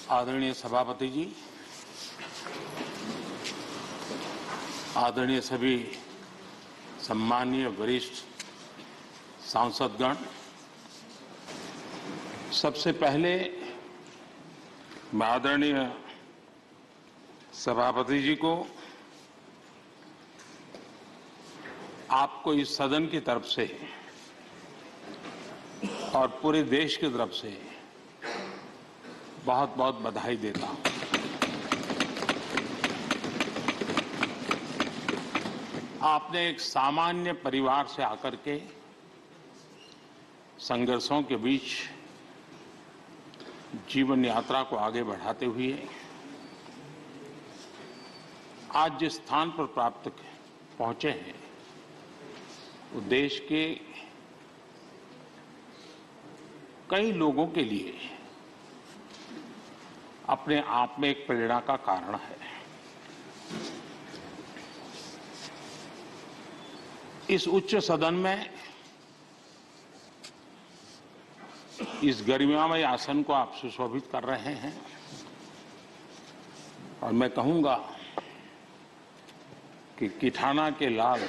आदरणीय सभापति जी, आदरणीय सभी सम्मानीय वरिष्ठ सांसदगण, सबसे पहले मैं आदरणीय सभापति जी को आपको इस सदन की तरफ से और पूरे देश की तरफ से बहुत बहुत बधाई देता हूं। आपने एक सामान्य परिवार से आकर के संघर्षों के बीच जीवन यात्रा को आगे बढ़ाते हुए आज जिस स्थान पर प्राप्त पहुंचे हैं वो देश के कई लोगों के लिए अपने आप में एक प्रेरणा का कारण है। इस उच्च सदन में इस गरिमामय आसन को आप सुशोभित कर रहे हैं और मैं कहूंगा कि किठाना के लाल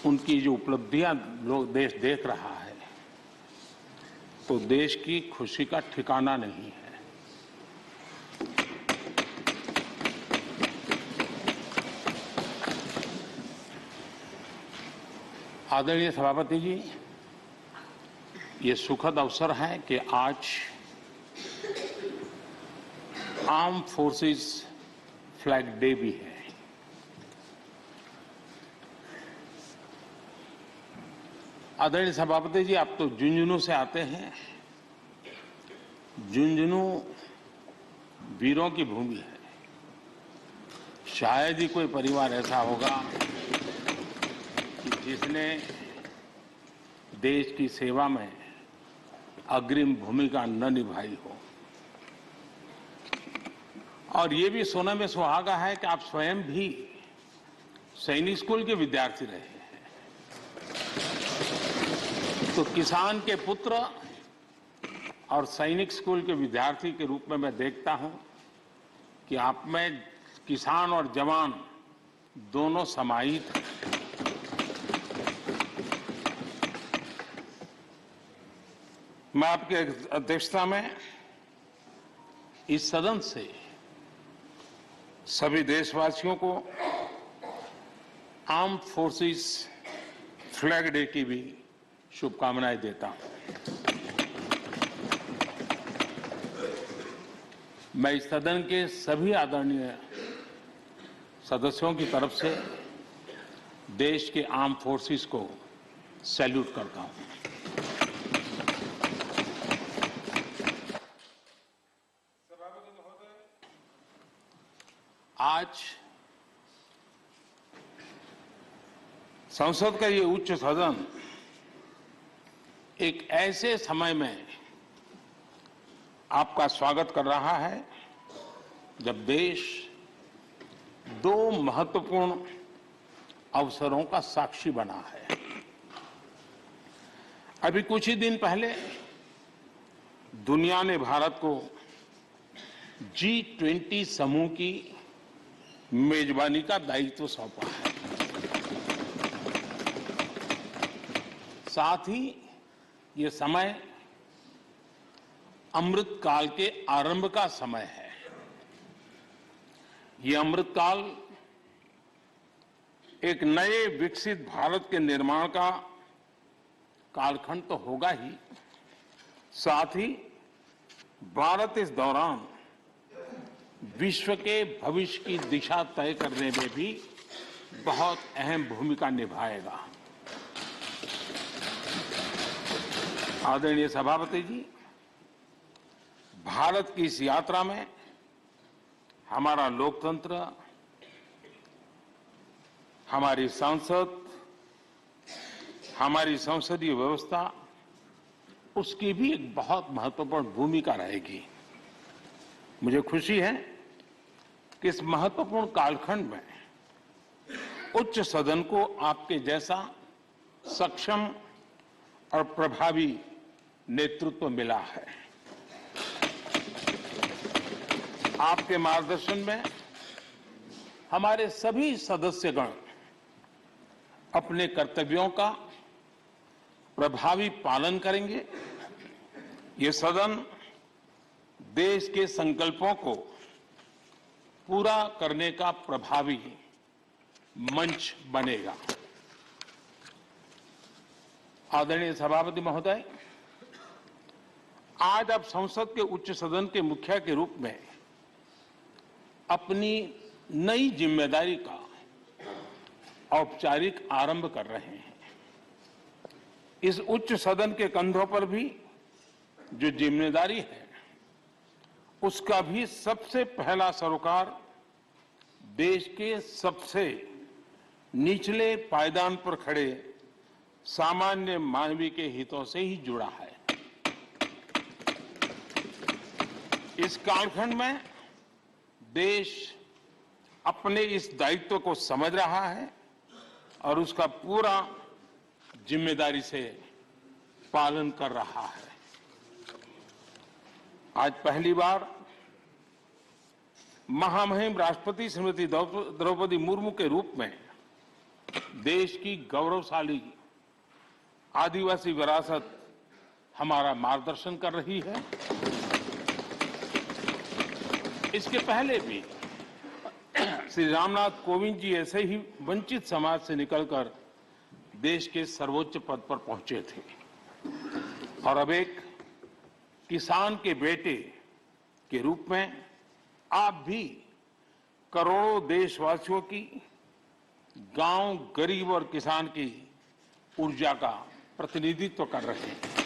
उनकी जो उपलब्धियां लोग देश देख रहा है तो देश की खुशी का ठिकाना नहीं है। आदरणीय सभापति जी, ये सुखद अवसर है कि आज आर्म फोर्सेस फ्लैग डे भी है। आदरणीय सभापति जी, आप तो झुंझुनू से आते हैं। झुंझुनू वीरों की भूमि है। शायद ही कोई परिवार ऐसा होगा कि जिसने देश की सेवा में अग्रिम भूमिका न निभाई हो। और ये भी सुनने में सुहागा है कि आप स्वयं भी सैनिक स्कूल के विद्यार्थी रहे हैं। तो किसान के पुत्र और सैनिक स्कूल के विद्यार्थी के रूप में मैं देखता हूं कि आप में किसान और जवान दोनों समाहित हैं। मैं आपकी अध्यक्षता में इस सदन से सभी देशवासियों को आर्म फोर्सेस फ्लैग डे की भी शुभकामनाएं देता हूं। मैं इस सदन के सभी आदरणीय सदस्यों की तरफ से देश के आर्म फोर्सेस को सैल्यूट करता हूं। आज संसद का ये उच्च सदन एक ऐसे समय में आपका स्वागत कर रहा है जब देश दो महत्वपूर्ण अवसरों का साक्षी बना है। अभी कुछ ही दिन पहले दुनिया ने भारत को G20 समूह की मेजबानी का दायित्व सौंपा है। साथ ही ये समय अमृतकाल के आरंभ का समय है। ये अमृतकाल एक नए विकसित भारत के निर्माण का कालखंड तो होगा ही, साथ ही भारत इस दौरान विश्व के भविष्य की दिशा तय करने में भी बहुत अहम भूमिका निभाएगा। आदरणीय सभापति जी, भारत की इस यात्रा में हमारा लोकतंत्र, हमारी संसद, हमारी संसदीय व्यवस्था, उसकी भी एक बहुत महत्वपूर्ण भूमिका रहेगी। मुझे खुशी है कि इस महत्वपूर्ण कालखंड में उच्च सदन को आपके जैसा सक्षम और प्रभावी नेतृत्व मिला है। आपके मार्गदर्शन में हमारे सभी सदस्यगण अपने कर्तव्यों का प्रभावी पालन करेंगे। ये सदन देश के संकल्पों को पूरा करने का प्रभावी मंच बनेगा। आदरणीय सभापति महोदय, आज आप संसद के उच्च सदन के मुखिया के रूप में अपनी नई जिम्मेदारी का औपचारिक आरंभ कर रहे हैं। इस उच्च सदन के कंधों पर भी जो जिम्मेदारी है, उसका भी सबसे पहला सरोकार देश के सबसे निचले पायदान पर खड़े सामान्य मानवीय के हितों से ही जुड़ा है। इस कालखंड में देश अपने इस दायित्व को समझ रहा है और उसका पूरा जिम्मेदारी से पालन कर रहा है। आज पहली बार महामहिम राष्ट्रपति श्रीमती द्रौपदी मुर्मू के रूप में देश की गौरवशाली आदिवासी विरासत हमारा मार्गदर्शन कर रही है। इसके पहले भी श्री रामनाथ कोविंद जी ऐसे ही वंचित समाज से निकलकर देश के सर्वोच्च पद पर पहुंचे थे और अब एक किसान के बेटे के रूप में आप भी करोड़ों देशवासियों की, गांव, गरीब और किसान की ऊर्जा का प्रतिनिधित्व कर रहे हैं।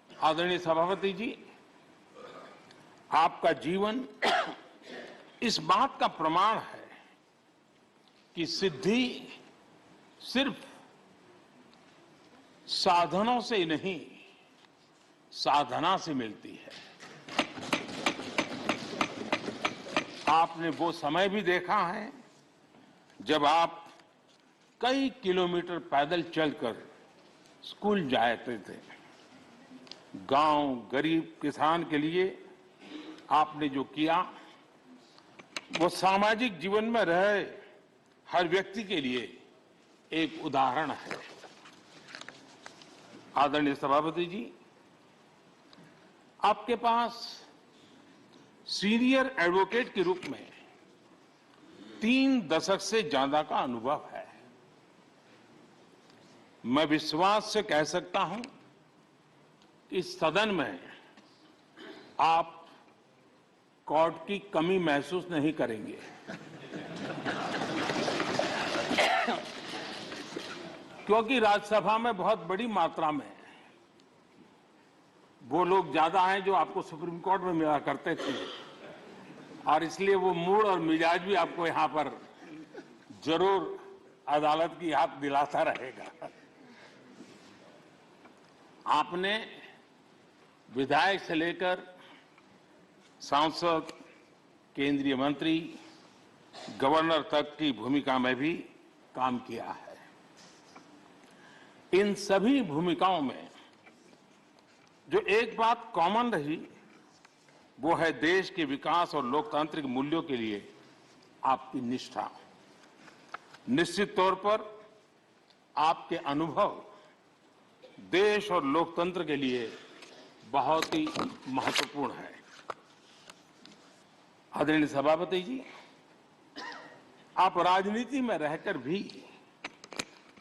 आदरणीय सभापति जी, आपका जीवन इस बात का प्रमाण है कि सिद्धि सिर्फ साधनों से नहीं, साधना से मिलती है। आपने वो समय भी देखा है जब आप कई किलोमीटर पैदल चलकर स्कूल जाते थे। गांव, गरीब, किसान के लिए आपने जो किया वो सामाजिक जीवन में रहे हर व्यक्ति के लिए एक उदाहरण है। आदरणीय सभापति जी, आपके पास सीनियर एडवोकेट के रूप में 3 दशक से ज्यादा का अनुभव है। मैं विश्वास से कह सकता हूं कि इस सदन में आप कोर्ट की कमी महसूस नहीं करेंगे। क्योंकि राज्यसभा में बहुत बड़ी मात्रा में वो लोग ज्यादा हैं जो आपको सुप्रीम कोर्ट में मिला करते थे और इसलिए वो मूड और मिजाज भी आपको यहां पर जरूर अदालत की याद दिलाता रहेगा। आपने विधायक से लेकर सांसद, केंद्रीय मंत्री, गवर्नर तक की भूमिका में भी काम किया है। इन सभी भूमिकाओं में जो एक बात कॉमन रही वो है देश के विकास और लोकतांत्रिक मूल्यों के लिए आपकी निष्ठा। निश्चित तौर पर आपके अनुभव देश और लोकतंत्र के लिए बहुत ही महत्वपूर्ण है। आदरणीय सभापति जी, आप राजनीति में रहकर भी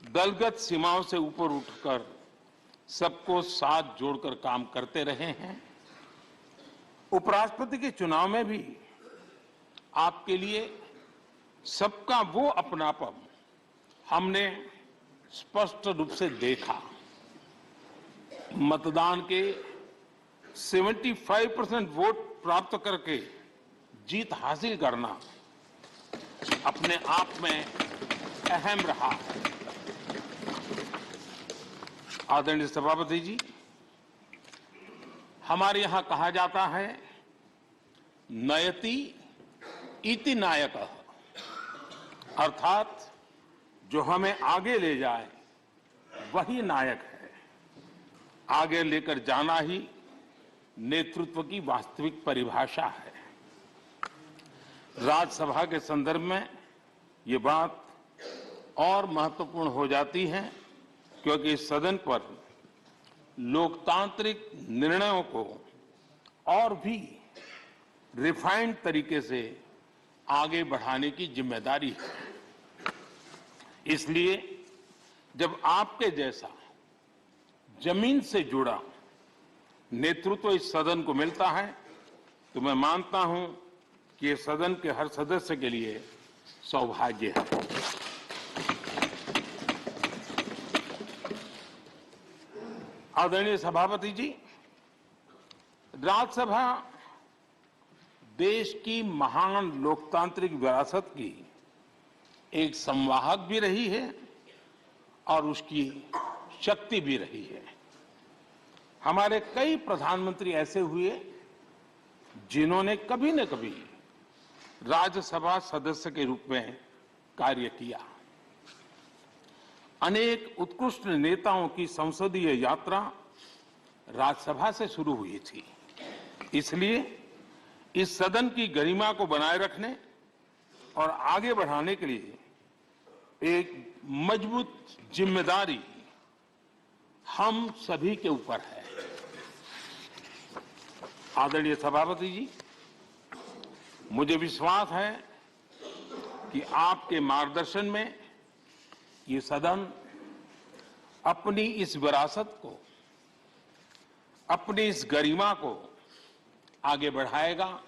दलगत सीमाओं से ऊपर उठकर सबको साथ जोड़कर काम करते रहे हैं। उपराष्ट्रपति के चुनाव में भी आपके लिए सबका वो अपनापन हमने स्पष्ट रूप से देखा। मतदान के 75% वोट प्राप्त करके जीत हासिल करना अपने आप में अहम रहा है। आदरणीय सभापति जी, हमारे यहां कहा जाता है नयति इति नायकः, अर्थात जो हमें आगे ले जाए वही नायक है। आगे लेकर जाना ही नेतृत्व की वास्तविक परिभाषा है। राज्यसभा के संदर्भ में ये बात और महत्वपूर्ण हो जाती है क्योंकि इस सदन पर लोकतांत्रिक निर्णयों को और भी रिफाइंड तरीके से आगे बढ़ाने की जिम्मेदारी है। इसलिए जब आपके जैसा जमीन से जुड़ा नेतृत्व इस सदन को मिलता है तो मैं मानता हूं कि ये सदन के हर सदस्य के लिए सौभाग्य है। आदरणीय सभापति जी, राज्यसभा देश की महान लोकतांत्रिक विरासत की एक संवाहक भी रही है और उसकी शक्ति भी रही है। हमारे कई प्रधानमंत्री ऐसे हुए जिन्होंने कभी न कभी राज्यसभा सदस्य के रूप में कार्य किया। अनेक उत्कृष्ट नेताओं की संसदीय यात्रा राज्यसभा से शुरू हुई थी। इसलिए इस सदन की गरिमा को बनाए रखने और आगे बढ़ाने के लिए एक मजबूत जिम्मेदारी हम सभी के ऊपर है। आदरणीय सभापति जी, मुझे विश्वास है कि आपके मार्गदर्शन में ये सदन अपनी इस विरासत को, अपनी इस गरिमा को आगे बढ़ाएगा,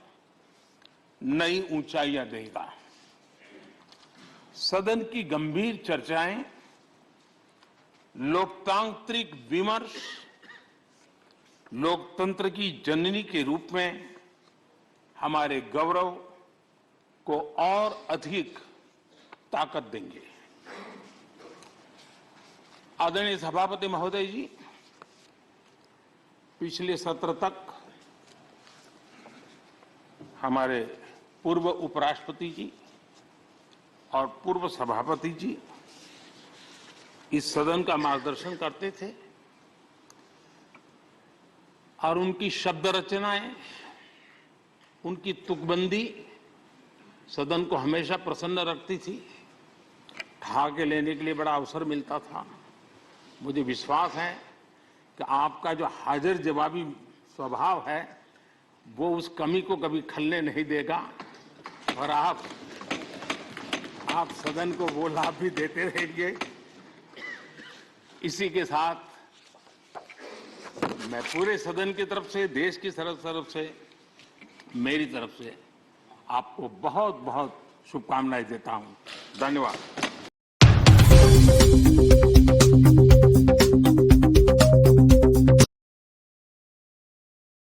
नई ऊंचाइयां देगा। सदन की गंभीर चर्चाएं, लोकतांत्रिक विमर्श लोकतंत्र की जननी के रूप में हमारे गौरव को और अधिक ताकत देंगे। आदरणीय सभापति महोदय जी, पिछले सत्र तक हमारे पूर्व उपराष्ट्रपति जी और पूर्व सभापति जी इस सदन का मार्गदर्शन करते थे और उनकी शब्द रचनाएं, उनकी तुकबंदी सदन को हमेशा प्रसन्न रखती थी। ठहाके लेने के लिए बड़ा अवसर मिलता था। मुझे विश्वास है कि आपका जो हाजिर जवाबी स्वभाव है वो उस कमी को कभी खलने नहीं देगा और आप सदन को वो लाभ भी देते रहेंगे। इसी के साथ मैं पूरे सदन की तरफ से, देश की तरफ से, मेरी तरफ से आपको बहुत बहुत शुभकामनाएं देता हूं। धन्यवाद।